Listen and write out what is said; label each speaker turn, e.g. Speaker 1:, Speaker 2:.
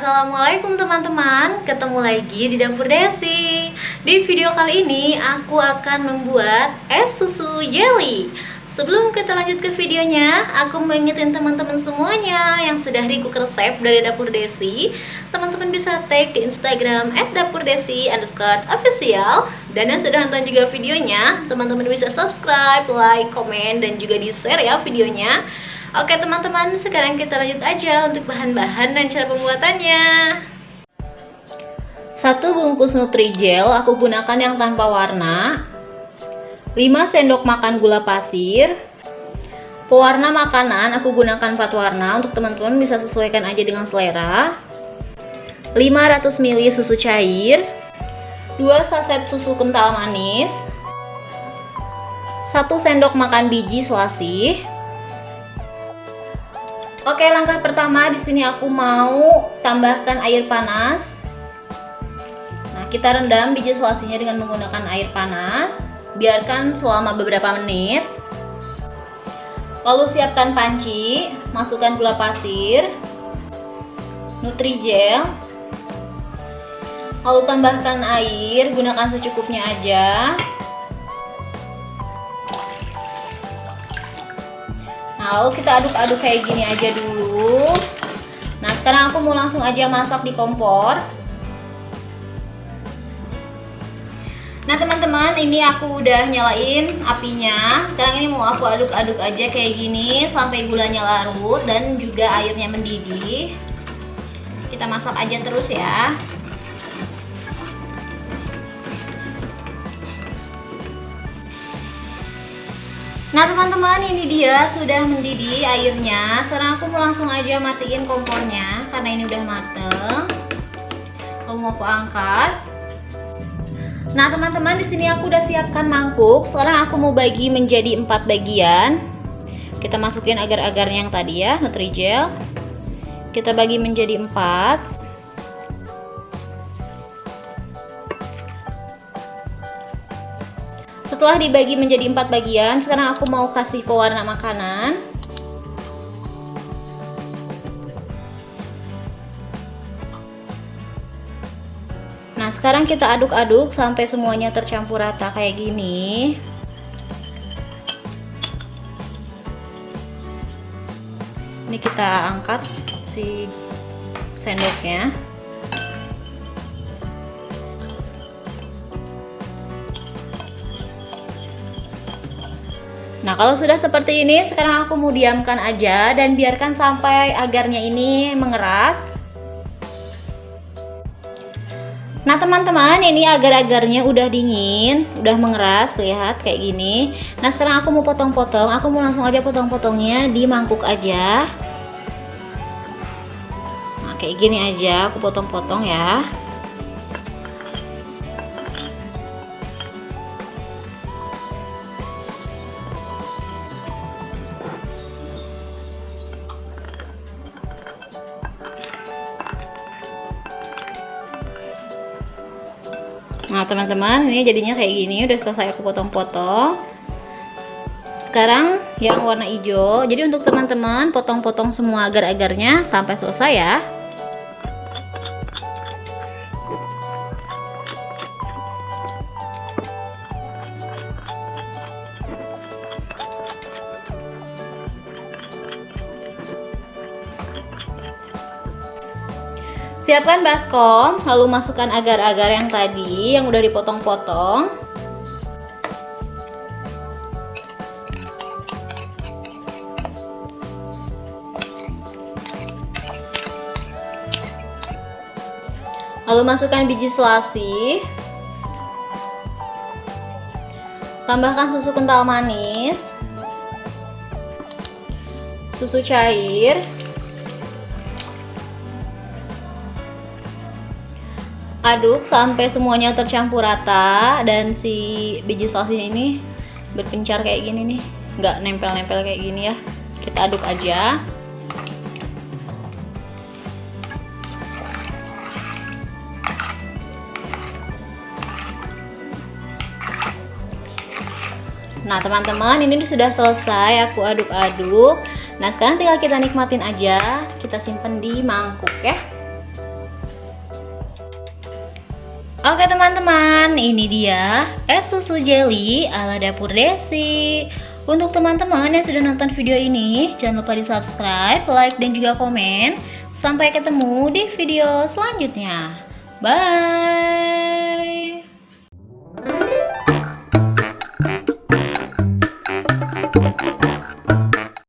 Speaker 1: Assalamualaikum teman-teman, ketemu lagi di Dapur Desi. Di video kali ini aku akan membuat es susu jelly. Sebelum kita lanjut ke videonya, aku mau ingetin teman-teman semuanya yang sudah request resep dari Dapur Desi. Teman-teman bisa tag ke Instagram @dapurdesi_official. Dan yang sudah nonton juga videonya, teman-teman bisa subscribe, like, komen, dan juga di-share ya videonya. Oke teman-teman, sekarang kita lanjut aja untuk bahan-bahan dan cara pembuatannya. 1 bungkus Nutrijel aku gunakan yang tanpa warna. 5 sendok makan gula pasir. Pewarna makanan aku gunakan 4 warna, untuk teman-teman bisa sesuaikan aja dengan selera. 500 ml susu cair. 2 saset susu kental manis. 1 sendok makan biji selasih. Oke, langkah pertama di sini aku mau tambahkan air panas. Nah, kita rendam biji selasihnya dengan menggunakan air panas. Biarkan selama beberapa menit. Lalu siapkan panci, masukkan gula pasir, Nutrijel. Lalu tambahkan air, gunakan secukupnya aja. Nah, lalu kita aduk-aduk kayak gini aja dulu. Nah, sekarang aku mau langsung aja masak di kompor. Nah teman-teman, ini aku udah nyalain apinya. Sekarang ini mau aku aduk-aduk aja kayak gini sampai gulanya larut dan juga airnya mendidih. Kita masak aja terus ya. Nah teman-teman, ini dia sudah mendidih airnya. Sekarang aku mau langsung aja matiin kompornya karena ini udah mateng. Lalu mau aku angkat. Nah teman-teman, di sini aku udah siapkan mangkuk. Sekarang aku mau bagi menjadi 4 bagian. Kita masukin agar-agarnya yang tadi ya, Nutrijel. Kita bagi menjadi 4. Setelah dibagi menjadi 4 bagian, sekarang aku mau kasih pewarna makanan. Nah, sekarang kita aduk-aduk sampai semuanya tercampur rata kayak gini. Ini kita angkat si sendoknya. Nah, kalau sudah seperti ini, sekarang aku mau diamkan aja dan biarkan sampai agarnya ini mengeras. Nah, teman-teman, ini agar-agarnya udah dingin, udah mengeras, lihat kayak gini. Nah, sekarang aku mau potong-potong. Aku mau langsung aja potong-potongnya di mangkuk aja. Nah, kayak gini aja aku potong-potong ya. Nah teman-teman, ini jadinya kayak gini, udah selesai aku potong-potong. Sekarang yang warna hijau. Jadi untuk teman-teman, potong-potong semua agar-agarnya sampai selesai ya. Siapkan baskom, lalu masukkan agar-agar yang tadi yang udah dipotong-potong. Lalu masukkan biji selasih. Tambahkan susu kental manis, susu cair, aduk sampai semuanya tercampur rata dan si biji selasihnya ini berpencar kayak gini nih, nggak nempel-nempel kayak gini ya. Kita aduk aja. Nah teman-teman, ini sudah selesai aku aduk-aduk. Nah sekarang tinggal kita nikmatin aja, kita simpen di mangkuk ya. Oke teman-teman, ini dia es susu jelly ala dapur Desi. Untuk teman-teman yang sudah nonton video ini, jangan lupa di subscribe, like, dan juga komen. Sampai ketemu di video selanjutnya. Bye!